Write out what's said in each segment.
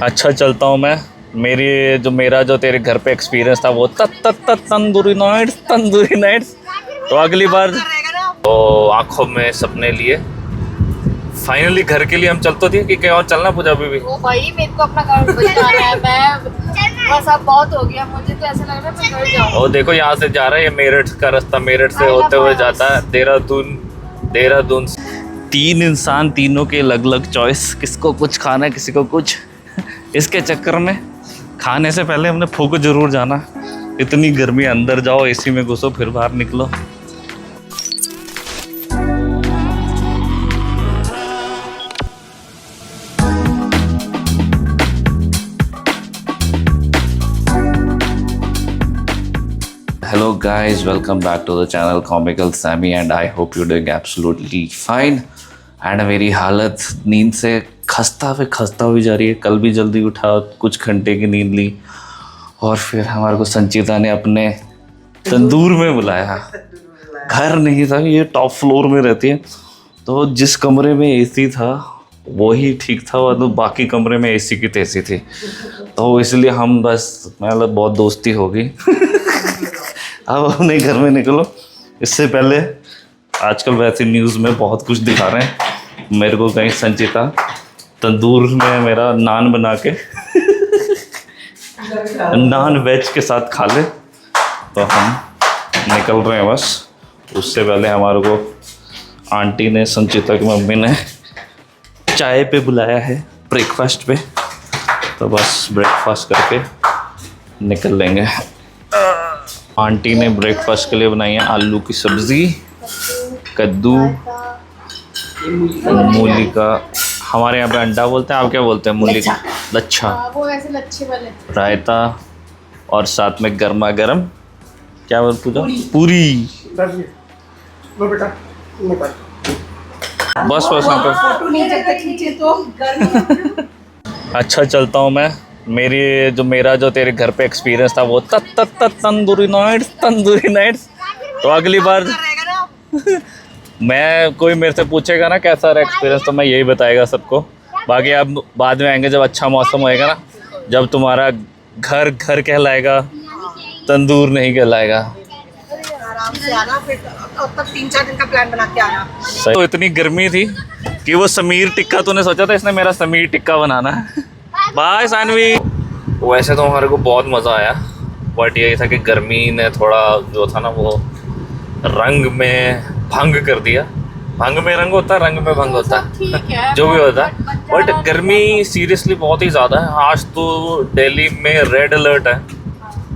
अच्छा चलता हूँ मैं। मेरा जो तेरे घर पे एक्सपीरियंस था वो तंदूरी नाइट्स। तो अगली बार तो आंखों में सपने लिए फाइनली घर के लिए हम चल तो दिए कि कहीं और चलना पूजा अभी भी। ओ भाई मेरे को अपना घर बचाना है। मैं बस अब बहुत हो गया, मुझे तो ऐसा लग रहा है मैं घर जाऊँ। और देखो यहाँ से जा रहा है ये मेरठ का रास्ता, मेरठ से होते हुए जाता है देहरादून। तीन इंसान, तीनों के अलग अलग चॉइस, किसको कुछ खाना है किसी को कुछ। इसके चक्कर में खाने से पहले हमने फूक जरूर जाना। इतनी गर्मी, अंदर जाओ एसी में घुसो फिर बाहर निकलो। Hello guys, welcome back to the channel Comical Sammy and I hope you're doing absolutely fine। And मेरी हालत नींद से खस्ता हुई जा रही है। कल भी जल्दी उठा, कुछ घंटे की नींद ली और फिर हमारे को संचिता ने अपने तंदूर में बुलाया। घर नहीं था, ये टॉप फ्लोर में रहती है, तो जिस कमरे में एसी था वही ठीक था, और तो बाकी कमरे में एसी की तैसी थी, तो इसलिए हम बस मतलब बहुत दोस्ती हो गई। अब अपने घर में निकलो। इससे पहले आजकल वैसे न्यूज़ में बहुत कुछ दिखा रहे हैं मेरे को, कहीं संचिता तंदूर में मेरा नान बना के नान वेज के साथ खा ले, तो हम निकल रहे हैं बस। उससे पहले हमारे को आंटी ने, संचिता की मम्मी ने चाय पे बुलाया है, ब्रेकफास्ट पे, तो बस ब्रेकफास्ट करके निकल लेंगे। आंटी ने ब्रेकफास्ट के लिए बनाई है आलू की सब्ज़ी, कद्दू, मूली का, हमारे यहाँ पे अंडा बोलते हैं, आप क्या बोलते हैं? मूली का लच्छा, वो ऐसे लच्छे वाले, रायता, और साथ में गर्मा गर्म क्या बोल पूजा, पूरी। बस यहाँ पे फोटो नहीं जब तक खींचे तो अच्छा चलता हूँ मैं। मेरा जो तेरे घर पे एक्सपीरियंस था वो तंदूरी नाइट्स। तो अगली बार मैं, कोई मेरे से पूछेगा ना कैसा रहा एक्सपीरियंस, तो मैं यही बताएगा सबको। बाकी अब बाद में आएंगे जब अच्छा मौसम होएगा ना, जब तुम्हारा घर कहलाएगा, तंदूर नहीं कहलाएगा। आराम से आना, फिर तब 3-4 दिन का प्लान बना के आना। तो इतनी गर्मी थी कि वो समीर टिक्का तूने सोचा था, इसने मेरा समीर टिक्का बनाना है। बाय सानवी। वैसे तो हमारे को बहुत मज़ा आया, बट यही था कि गर्मी ने थोड़ा जो था ना वो रंग में भंग कर दिया। भंग में रंग होता है, रंग में भंग होता है, जो भी होता है। बट गर्मी सीरियसली बहुत ही ज़्यादा है। आज तो दिल्ली में रेड अलर्ट है।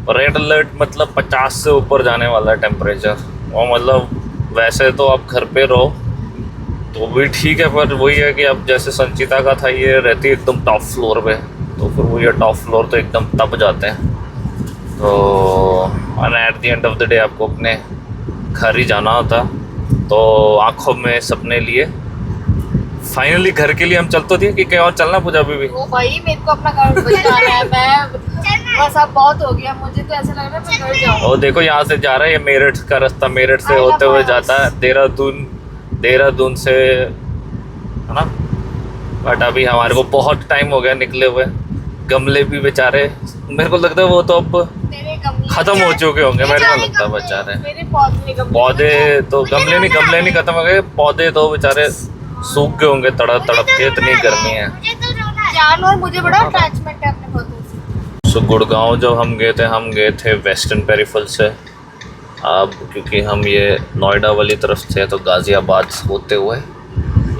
रेड अलर्ट मतलब 50 से ऊपर जाने वाला है टेम्परेचर। और मतलब वैसे तो आप घर पे रहो तो भी ठीक है, पर वही है कि अब जैसे संचिता का था, ये रहती है एकदम टॉप फ्लोर पे, तो फिर वो ये टॉप फ्लोर तो एकदम तप जाते हैं। तो at the end of the day आपको अपने घर ही जाना होता। तो आंखों में सपने लिए फाइनली घर के लिए हम चल तो दिए कि कहीं और चलना पूजा अभी भी। ओ भाई मेरे को अपना घर बचाना है। मैं बस अब बहुत हो गया, मुझे तो ऐसा लग रहा है मैं घर जाऊँ। और देखो यहाँ से जा रहा है ये मेरठ का रास्ता, मेरठ से होते हुए जाता है देहरादून से, है ना। बट अभी हमारे को बहुत टाइम हो गया निकले हुए। गमले भी बेचारे, मेरे को लगता है वो तो अब खत्म हो चुके होंगे, मेरे को लगता है बेचारे। पौधे तो गमले नहीं खत्म हो गए, पौधे तो बेचारे सूख गए होंगे तड़प के, इतनी गर्मी है। जानवर, मुझे बड़ा अटैचमेंट है अपने पौधों से। सो गुड़गांव जब हम गए थे वेस्टर्न पेरिफेरल से। अब क्योंकि हम ये नोएडा वाली तरफ थे, तो गाज़ियाबाद होते हुए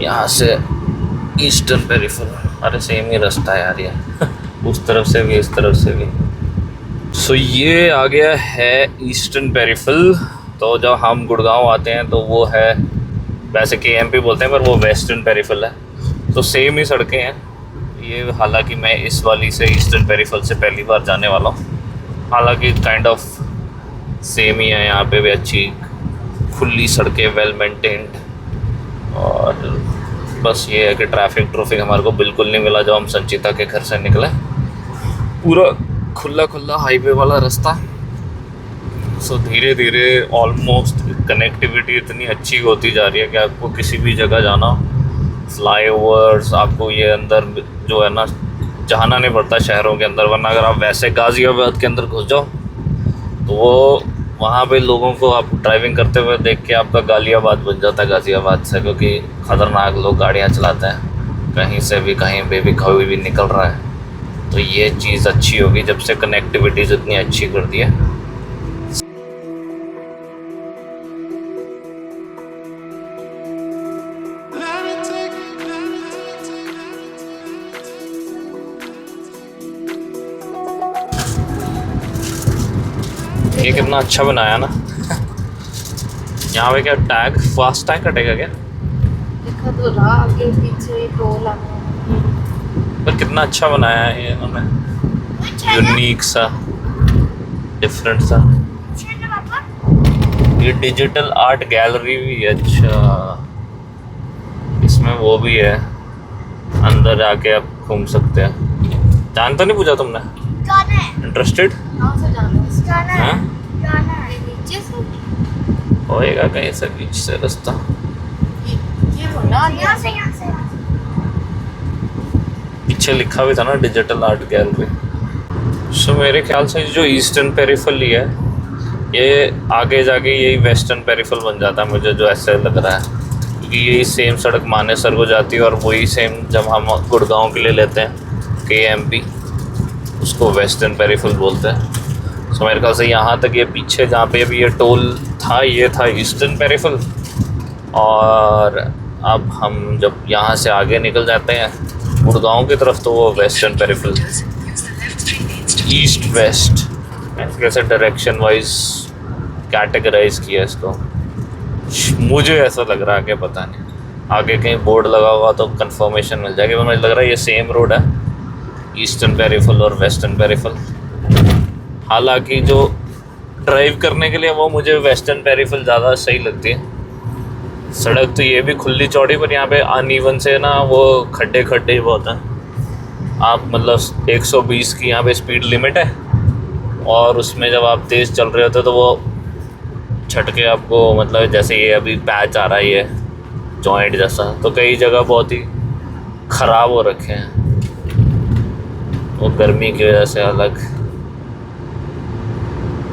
यहाँ से ईस्टर्न पेरिफेरल, अरे सेम ही रास्ता है यार ये। उस तरफ से भी इस तरफ से भी। सो ये आ गया है ईस्टर्न पेरिफेरल। तो जब हम गुड़गांव आते हैं तो वो है, वैसे KMP बोलते हैं पर वो वेस्टर्न पेरिफेरल है, तो सेम ही सड़कें हैं ये। हालांकि मैं इस वाली से ईस्टर्न पेरिफेरल से पहली बार जाने वाला हूँ, हालांकि काइंड ऑफ सेम ही है। यहाँ पे भी अच्छी खुली सड़कें, वेल मेंटेन्ड, और बस ये है कि ट्रैफिक हमारे को बिल्कुल नहीं मिला जब हम संचिता के घर से निकले। पूरा खुला हाईवे वाला रास्ता। सो धीरे धीरे ऑलमोस्ट कनेक्टिविटी इतनी अच्छी होती जा रही है कि आपको किसी भी जगह जाना, फ्लाईओवर्स, आपको ये अंदर जो है ना जाना नहीं पड़ता शहरों के अंदर, वरना अगर आप वैसे गाज़ियाबाद के अंदर घुस जाओ तो वो वहाँ पे लोगों को आप ड्राइविंग करते हुए देख के आपका गालियाबाद बन जाता है गाज़ियाबाद से, क्योंकि ख़तरनाक लोग गाड़ियाँ चलाते हैं, कहीं से भी कहीं पे भी कोई भी निकल रहा है। तो ये चीज़ अच्छी होगी जब से कनेक्टिविटीज़ इतनी अच्छी कर दी है। ये कितना अच्छा बनाया ना। यहाँ पे क्या टैग, फास्ट टैग कटेगा क्या? देखो तो रहा आगे पीछे टोल आता है। पर कितना अच्छा बनाया है ये इन्होंने, यूनिक सा, डिफरेंट सा। ये डिजिटल आर्ट गैलरी भी है। अच्छा, इसमें वो भी है, अंदर जाके आप घूम सकते हैं। जानता नहीं, पूछा तुमने? इंटरेस्टेड? कहाँ से जाना है? हाँ, नीचे से? होएगा कहीं से बीच से रास्ता। ये बोला यहाँ से पीछे लिखा भी था ना डिजिटल आर्ट गैलरी। सो मेरे ख्याल से जो ईस्टर्न पेरिफेरल है, ये आगे जाके यही वेस्टर्न पेरिफेरल बन जाता है, मुझे जो ऐसे लग रहा है, क्योंकि यही सेम सड़क मानेसर को जाती है और वही सेम जब हम गुड़गांव के लिए लेते हैं KMP, उसको वेस्टर्न पेरिफेरल बोलते हैं। सो मेरे ख्याल से यहाँ तक ये पीछे जहाँ पे अभी ये टोल था, ये था ईस्टर्न पेरिफेरल, और अब हम जब यहाँ से आगे निकल जाते हैं गुड़गांव की तरफ तो वो वेस्टर्न पेरिफेरल, ईस्ट वेस्ट कैसे डायरेक्शन वाइज कैटेगराइज किया इसको। मुझे ऐसा लग रहा है कि पता नहीं, आगे कहीं बोर्ड लगा होगा तो कंफर्मेशन मिल जाएगी, पर मुझे लग रहा है ये सेम रोड है, ईस्टर्न पेरिफेरल और वेस्टर्न पेरिफेरल। हालांकि जो ड्राइव करने के लिए वो मुझे वेस्टर्न पेरिफेरल ज़्यादा सही लगती है। सड़क तो ये भी खुली चौड़ी, पर यहाँ पे अनइवन से ना वो खड्डे खड्डे बहुत हैं। आप मतलब 120 की यहाँ पे स्पीड लिमिट है, और उसमें जब आप तेज़ चल रहे होते तो वो झटके आपको, मतलब जैसे ये अभी पैच आ रहा है ये जॉइंट जैसा, तो कई जगह बहुत ही ख़राब हो रखे हैं वो गर्मी की वजह से अलग।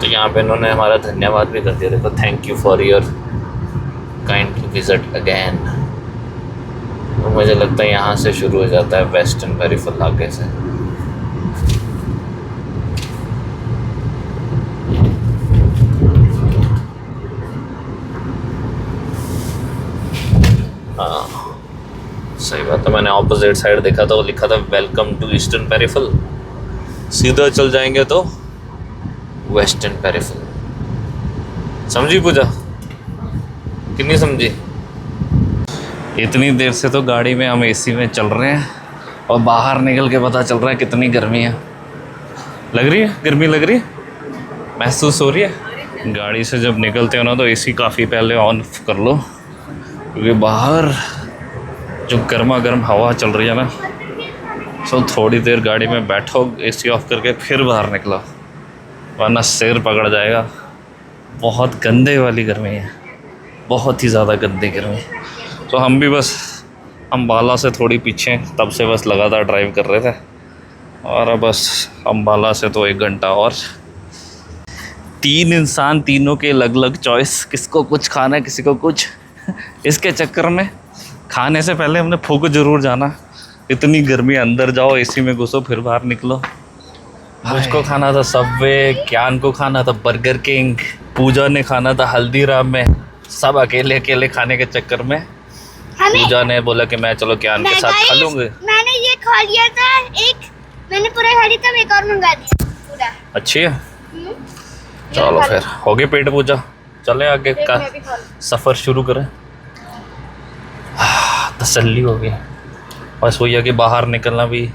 तो यहाँ पे इन्होंने हमारा धन्यवाद भी कर दिया, देखो, thank you for your kind visit again. तो मुझे लगता है यहाँ से शुरू हो जाता है वेस्टर्न पेरिफेरल आगे से। हाँ सही बात है, मैंने ऑपोजिट साइड देखा था, वो लिखा था वेलकम टू ईस्टर्न पेरिफेरल। सीधा चल जाएंगे तो वेस्टर्न पेरिफेरल। समझी पूजा कि नहीं समझी? इतनी देर से तो गाड़ी में हम AC में चल रहे हैं और बाहर निकल के पता चल रहा है कितनी गर्मी है। लग रही है गर्मी, लग रही है, महसूस हो रही है। गाड़ी से जब निकलते हो ना तो AC काफ़ी पहले ऑन कर लो, क्योंकि बाहर जो गर्मा गर्म हवा चल रही है ना, तो थोड़ी देर गाड़ी में बैठो AC ऑफ करके फिर बाहर निकलो, वरना सिर पकड़ जाएगा। बहुत गंदे वाली गर्मी है, बहुत ही ज़्यादा गंदी गर्मी। तो हम भी बस अम्बाला से थोड़ी पीछे, तब से बस लगातार ड्राइव कर रहे थे, और अब बस अम्बाला से तो 1 घंटा और। 3 इंसान, तीनों के अलग अलग चॉइस, किसको कुछ खाना है किसी को कुछ। इसके चक्कर में खाने से पहले हमने फूक ज़रूर जाना। इतनी गर्मी, अंदर जाओ AC में घुसो फिर बाहर निकलो। मुझको खाना था सबवे, ज्ञान को खाना था बर्गर किंग, पूजा ने खाना था हल्दीराम में। सब अकेले अकेले खाने के चक्कर में पूजा ने बोला कि मैं चलो ज्ञान के साथ खा लूँगी। मैंने ये खा लिया था, एक मैंने पूरा खा लिया था, एक और मंगा दिया पूरा। अच्छी है, चलो फिर हो गई पेट पूजा, चले आगे का सफ़र शुरू करें। तसल्ली हो गई। बस वही है कि बाहर निकलना भी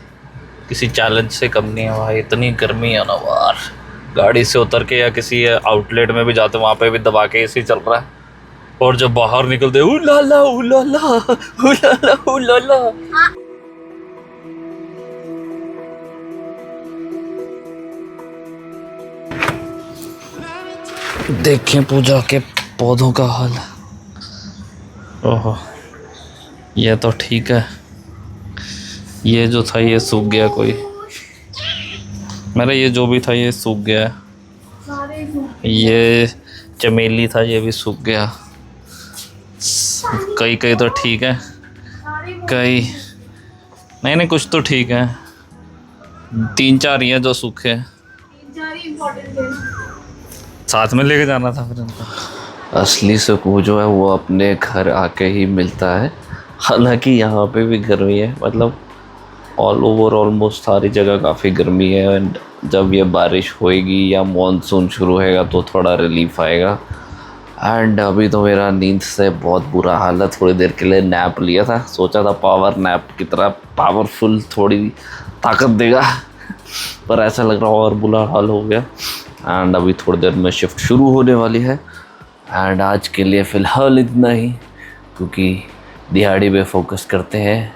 किसी चैलेंज से कम नहीं है भाई। इतनी गर्मी है ना बाहर, गाड़ी से उतर के या किसी आउटलेट में भी जाते वहाँ पे भी दबा के AC चल रहा है, और जब बाहर निकलते उलाला उलाला उलाला उलाला। देखें पूजा के पौधों का हाल। ओहो, ये तो ठीक है, ये जो था ये सूख गया कोई। मेरा ये जो भी था ये सूख गया है। ये चमेली था, ये भी सूख गया। कई कई तो ठीक है, कई नहीं, कुछ तो ठीक है। 3-4 ही है जो सूखे हैं। साथ में लेके जाना था फिर इनको। असली सुकून जो है वो अपने घर आके ही मिलता है। हालांकि यहाँ पे भी गर्मी है, मतलब ऑल ओवर ऑलमोस्ट सारी जगह काफ़ी गर्मी है। एंड जब ये बारिश होएगी या मॉनसून शुरू होएगा तो थोड़ा रिलीफ आएगा। एंड अभी तो मेरा नींद से बहुत बुरा हाल है। थोड़ी देर के लिए नैप लिया था, सोचा था पावर नैप की तरह पावरफुल थोड़ी ताकत देगा, पर ऐसा लग रहा और बुरा हाल हो गया। एंड अभी थोड़ी देर में शिफ्ट शुरू होने वाली है। एंड आज के लिए फ़िलहाल इतना ही, क्योंकि दिहाड़ी पे फोकस करते हैं।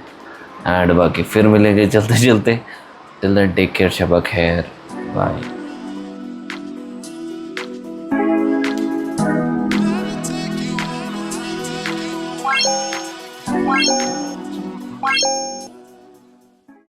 एंड बाकी फिर मिलेंगे चलते चलते। Till then take care, Shaba खैर, बाय।